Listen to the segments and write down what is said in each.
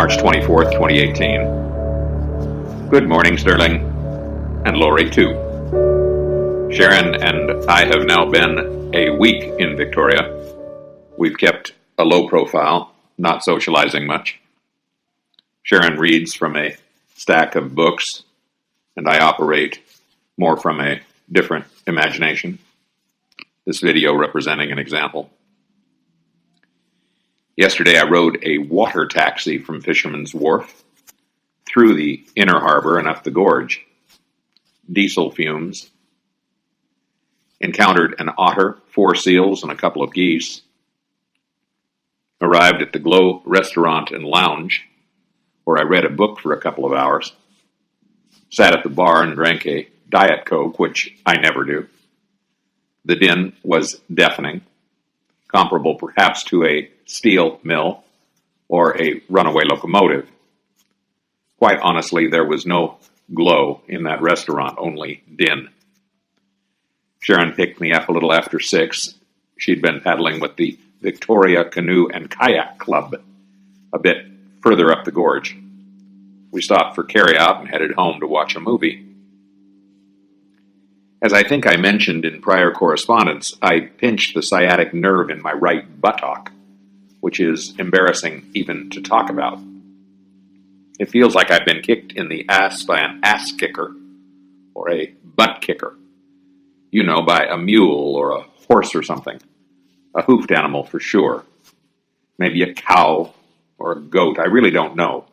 March 24th, 2018. Good morning, Sterling, and Lori, too. Sharon and I have now been a week in Victoria. We've kept a low profile, not socializing much. Sharon reads from a stack of books, and I operate more from a different imagination. This video representing an example. Yesterday I rode a water taxi from Fisherman's Wharf through the inner harbor and up the gorge. Diesel fumes. Encountered an otter, 4 seals, and a couple of geese. Arrived at the Glo Restaurant and Lounge, where I read a book for a couple of hours. Sat at the bar and drank a Diet Coke, which I never do. The din was deafening, comparable perhaps to a steel mill or a runaway locomotive. Quite honestly, there was no glow in that restaurant, only din. Sharon picked me up a little after 6. She'd been paddling with the Victoria Canoe and Kayak Club a bit further up the gorge. We stopped for carryout and headed home to watch a movie. As I think I mentioned in prior correspondence, I pinched the sciatic nerve in my right buttock, which is embarrassing even to talk about. It feels like I've been kicked in the ass by an ass kicker, or a butt kicker. You know, by a mule or a horse or something. A hoofed animal for sure. Maybe a cow or a goat, I really don't know.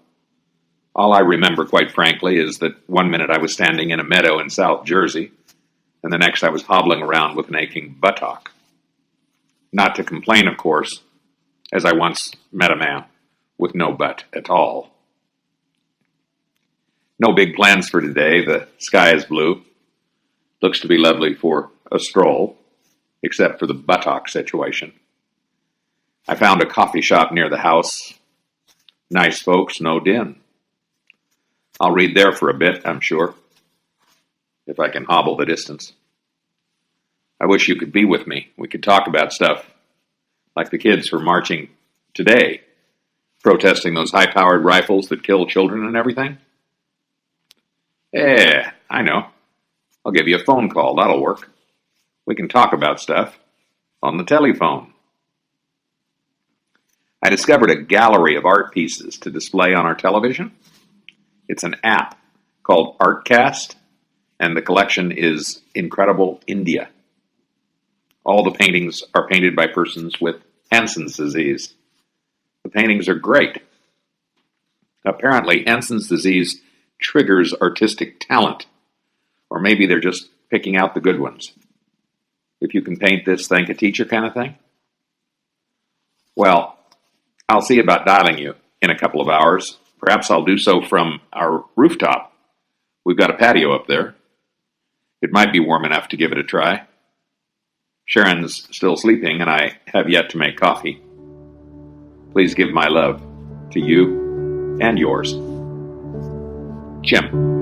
All I remember, quite frankly, is that one minute I was standing in a meadow in South Jersey, and the next I was hobbling around with an aching buttock. Not to complain, of course, as I once met a man with no butt at all. No big plans for today. The sky is blue. Looks to be lovely for a stroll, except for the buttock situation. I found a coffee shop near the house. Nice folks, no din. I'll read there for a bit, I'm sure, if I can hobble the distance. I wish you could be with me. We could talk about stuff like the kids who are marching today, protesting those high-powered rifles that kill children and everything. Yeah, I know. I'll give you a phone call. That'll work. We can talk about stuff on the telephone. I discovered a gallery of art pieces to display on our television. It's an app called Artcast, and the collection is Incredible India. All the paintings are painted by persons with Hansen's disease. The paintings are great. Apparently, Hansen's disease triggers artistic talent, or maybe they're just picking out the good ones. If you can paint this, thank a teacher kind of thing. Well, I'll see about dialing you in a couple of hours. Perhaps I'll do so from our rooftop. We've got a patio up there. It might be warm enough to give it a try. Sharon's still sleeping, and I have yet to make coffee. Please give my love to you and yours. Jim.